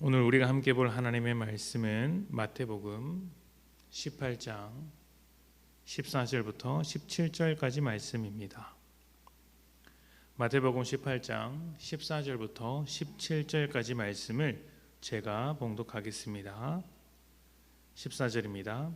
오늘 우리가 함께 볼 하나님의 말씀은 마태복음 18장 14절부터 17절까지 말씀입니다. 마태복음 18장 14절부터 17절까지 말씀을 제가 봉독하겠습니다. 14절입니다.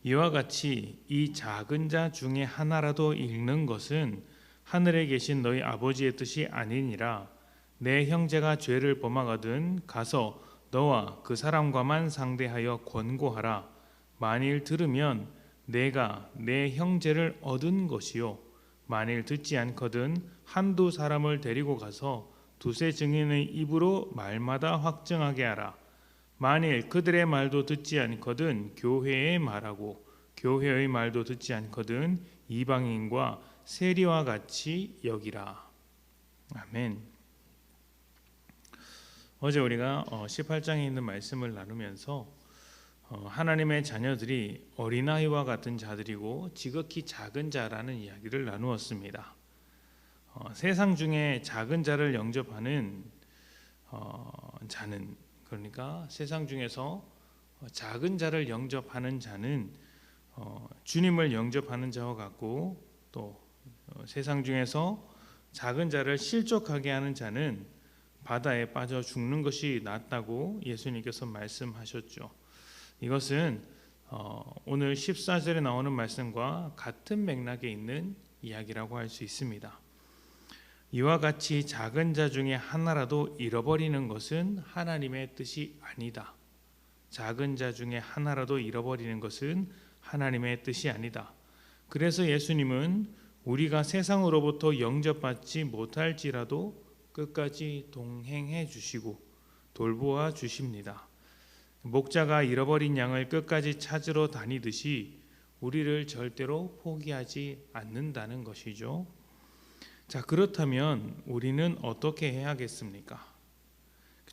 이와 같이 이 작은 자 중에 하나라도 잃는 것은 하늘에 계신 너희 아버지의 뜻이 아니니라. 내 형제가 죄를 범하거든 가서 너와 그 사람과만 상대하여 권고하라. 만일 들으면 내가 내 형제를 얻은 것이요, 만일 듣지 않거든 한두 사람을 데리고 가서 두세 증인의 입으로 말마다 확증하게 하라. 만일 그들의 말도 듣지 않거든 교회에 말하고, 교회의 말도 듣지 않거든 이방인과 세리와 같이 여기라. 아멘. 어제 우리가 18장에 있는 말씀을 나누면서 하나님의 자녀들이 어린아이와 같은 자들이고 지극히 작은 자라는 이야기를 나누었습니다. 세상 중에 작은 자를 영접하는 자는, 그러니까 세상 중에서 작은 자를 영접하는 자는 주님을 영접하는 자와 같고, 또 세상 중에서 작은 자를 실족하게 하는 자는 바다에 빠져 죽는 것이 낫다고 예수님께서 말씀하셨죠. 이것은 오늘 14절에 나오는 말씀과 같은 맥락에 있는 이야기라고 할 수 있습니다. 이와 같이 작은 자 중에 하나라도 잃어버리는 것은 하나님의 뜻이 아니다. 작은 자 중에 하나라도 잃어버리는 것은 하나님의 뜻이 아니다. 그래서 예수님은 우리가 세상으로부터 영접받지 못할지라도 끝까지 동행해 주시고 돌보아 주십니다. 목자가 잃어버린 양을 끝까지 찾으러 다니듯이 우리를 절대로 포기하지 않는다는 것이죠. 자, 그렇다면 우리는 어떻게 해야겠습니까?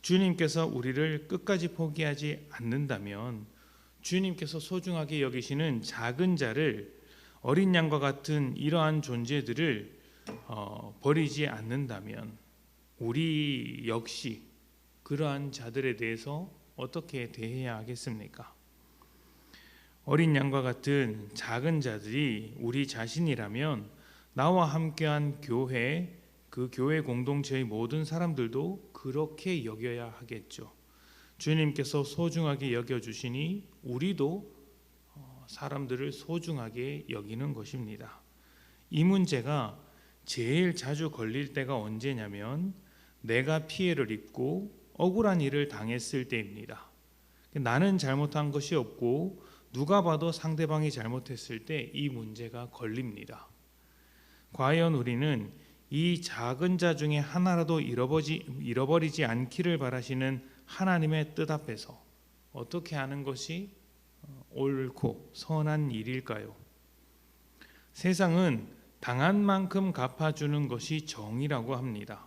주님께서 우리를 끝까지 포기하지 않는다면, 주님께서 소중하게 여기시는 작은 자를, 어린 양과 같은 이러한 존재들을 버리지 않는다면 우리 역시 그러한 자들에 대해서 어떻게 대해야 하겠습니까? 어린 양과 같은 작은 자들이 우리 자신이라면 나와 함께한 교회, 그 교회 공동체의 모든 사람들도 그렇게 여겨야 하겠죠. 주님께서 소중하게 여겨주시니 우리도 사람들을 소중하게 여기는 것입니다. 이 문제가 제일 자주 걸릴 때가 언제냐면 내가 피해를 입고 억울한 일을 당했을 때입니다. 나는 잘못한 것이 없고 누가 봐도 상대방이 잘못했을 때 이 문제가 걸립니다. 과연 우리는 이 작은 자 중에 하나라도 잃어버리지 않기를 바라시는 하나님의 뜻 앞에서 어떻게 하는 것이 옳고 선한 일일까요? 세상은 당한 만큼 갚아주는 것이 정의라고 합니다.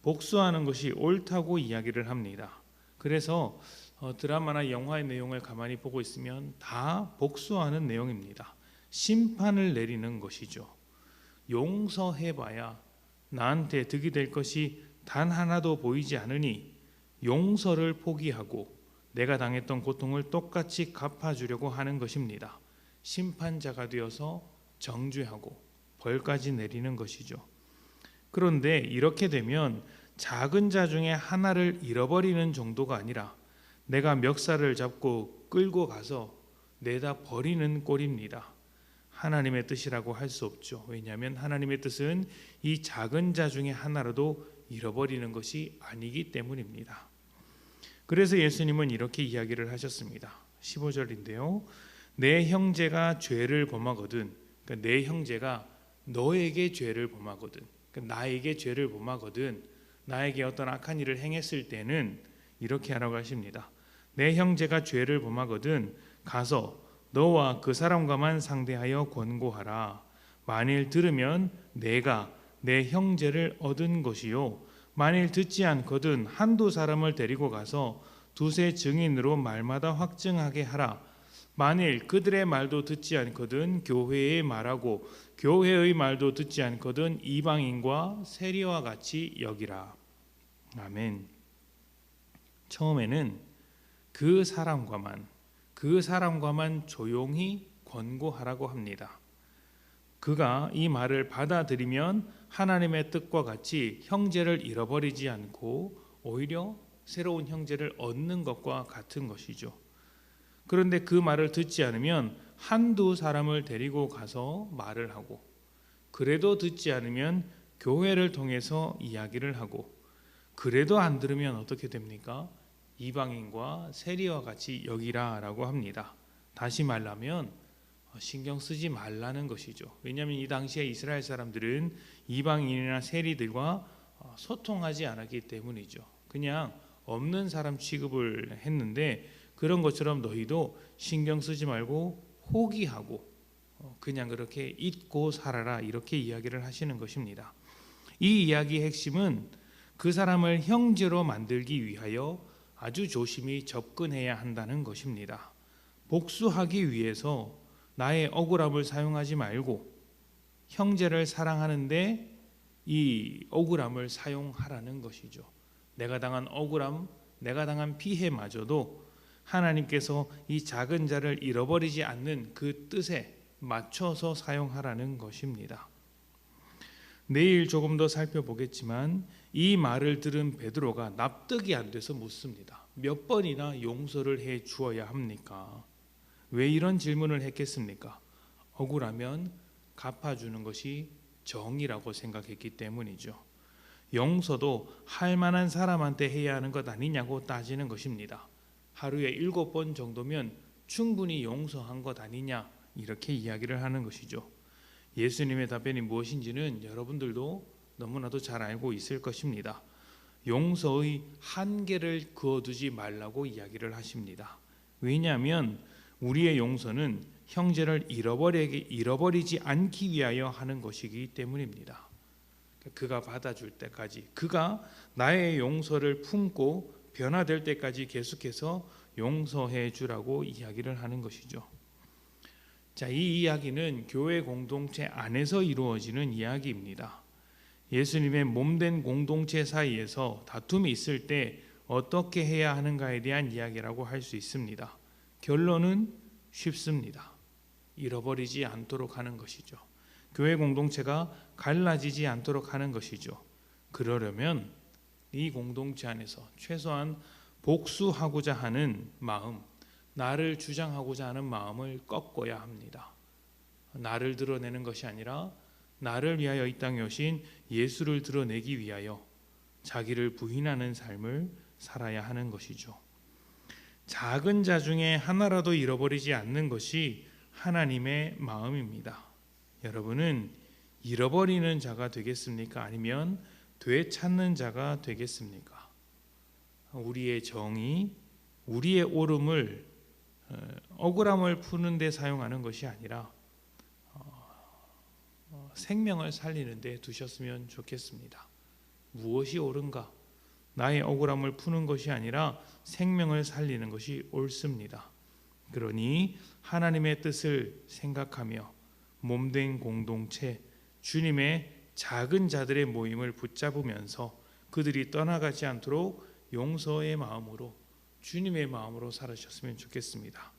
복수하는 것이 옳다고 이야기를 합니다. 그래서 드라마나 영화의 내용을 가만히 보고 있으면 다 복수하는 내용입니다. 심판을 내리는 것이죠. 용서해봐야 나한테 득이 될 것이 단 하나도 보이지 않으니 용서를 포기하고 내가 당했던 고통을 똑같이 갚아주려고 하는 것입니다. 심판자가 되어서 정죄하고 벌까지 내리는 것이죠. 그런데 이렇게 되면 작은 자 중에 하나를 잃어버리는 정도가 아니라 내가 멱살을 잡고 끌고 가서 내다 버리는 꼴입니다. 하나님의 뜻이라고 할 수 없죠. 왜냐하면 하나님의 뜻은 이 작은 자 중에 하나라도 잃어버리는 것이 아니기 때문입니다. 그래서 예수님은 이렇게 이야기를 하셨습니다. 15절인데요. 내 형제가 죄를 범하거든, 그러니까 내 형제가 너에게 죄를 범하거든, 나에게 죄를 범하거든, 나에게 어떤 악한 일을 행했을 때는 이렇게 하라고 하십니다. 내 형제가 죄를 범하거든 가서 너와 그 사람과만 상대하여 권고하라. 만일 들으면 내가 내 형제를 얻은 것이요, 만일 듣지 않거든 한두 사람을 데리고 가서 두세 증인으로 말마다 확증하게 하라. 만일 그들의 말도 듣지 않거든 교회에 말하고, 교회의 말도 듣지 않거든 이방인과 세리와 같이 여기라. 아멘. 처음에는 그 사람과만 조용히 권고하라고 합니다. 그가 이 말을 받아들이면 하나님의 뜻과 같이 형제를 잃어버리지 않고 오히려 새로운 형제를 얻는 것과 같은 것이죠. 그런데 그 말을 듣지 않으면 한두 사람을 데리고 가서 말을 하고, 그래도 듣지 않으면 교회를 통해서 이야기를 하고, 그래도 안 들으면 어떻게 됩니까? 이방인과 세리와 같이 여기라라고 합니다. 다시 말하면 신경 쓰지 말라는 것이죠. 왜냐하면 이 당시에 이스라엘 사람들은 이방인이나 세리들과 소통하지 않았기 때문이죠. 그냥 없는 사람 취급을 했는데, 그런 것처럼 너희도 신경 쓰지 말고 호기하고 그냥 그렇게 잊고 살아라, 이렇게 이야기를 하시는 것입니다. 이 이야기의 핵심은 그 사람을 형제로 만들기 위하여 아주 조심히 접근해야 한다는 것입니다. 복수하기 위해서 나의 억울함을 사용하지 말고 형제를 사랑하는데 이 억울함을 사용하라는 것이죠. 내가 당한 억울함, 내가 당한 피해마저도 하나님께서 이 작은 자를 잃어버리지 않는 그 뜻에 맞춰서 사용하라는 것입니다. 내일 조금 더 살펴보겠지만 이 말을 들은 베드로가 납득이 안 돼서 묻습니다. 몇 번이나 용서를 해 주어야 합니까? 왜 이런 질문을 했겠습니까? 억울하면 갚아주는 것이 정이라고 생각했기 때문이죠. 용서도 할 만한 사람한테 해야 하는 것 아니냐고 따지는 것입니다. 하루에 7번 정도면 충분히 용서한 것 아니냐, 이렇게 이야기를 하는 것이죠. 예수님의 답변이 무엇인지는 여러분들도 너무나도 잘 알고 있을 것입니다. 용서의 한계를 그어두지 말라고 이야기를 하십니다. 왜냐하면 우리의 용서는 형제를 잃어버리지 않기 위하여 하는 것이기 때문입니다. 그가 받아줄 때까지, 그가 나의 용서를 품고 변화될 때까지 계속해서 용서해 주라고 이야기를 하는 것이죠. 자, 이 이야기는 교회 공동체 안에서 이루어지는 이야기입니다. 예수님의 몸된 공동체 사이에서 다툼이 있을 때 어떻게 해야 하는가에 대한 이야기라고 할 수 있습니다. 결론은 쉽습니다. 잃어버리지 않도록 하는 것이죠. 교회 공동체가 갈라지지 않도록 하는 것이죠. 그러려면 이 공동체 안에서 최소한 복수하고자 하는 마음, 나를 주장하고자 하는 마음을 꺾어야 합니다. 나를 드러내는 것이 아니라 나를 위하여 이 땅에 오신 예수를 드러내기 위하여 자기를 부인하는 삶을 살아야 하는 것이죠. 작은 자 중에 하나라도 잃어버리지 않는 것이 하나님의 마음입니다. 여러분은 잃어버리는 자가 되겠습니까? 아니면 되찾는 자가 되겠습니까? 우리의 정의, 우리의 옳음을 억울함을 푸는 데 사용하는 것이 아니라 생명을 살리는 데 두셨으면 좋겠습니다. 무엇이 옳은가? 나의 억울함을 푸는 것이 아니라 생명을 살리는 것이 옳습니다. 그러니 하나님의 뜻을 생각하며 몸된 공동체, 주님의 작은 자들의 모임을 붙잡으면서 그들이 떠나가지 않도록 용서의 마음으로, 주님의 마음으로 살아주셨으면 좋겠습니다.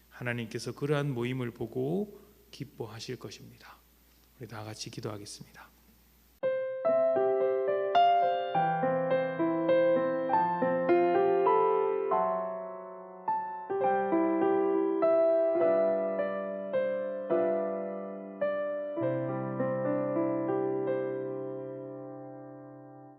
하나님께서 그러한 모임을 보고 기뻐하실 것입니다. 우리 다 같이 기도하겠습니다.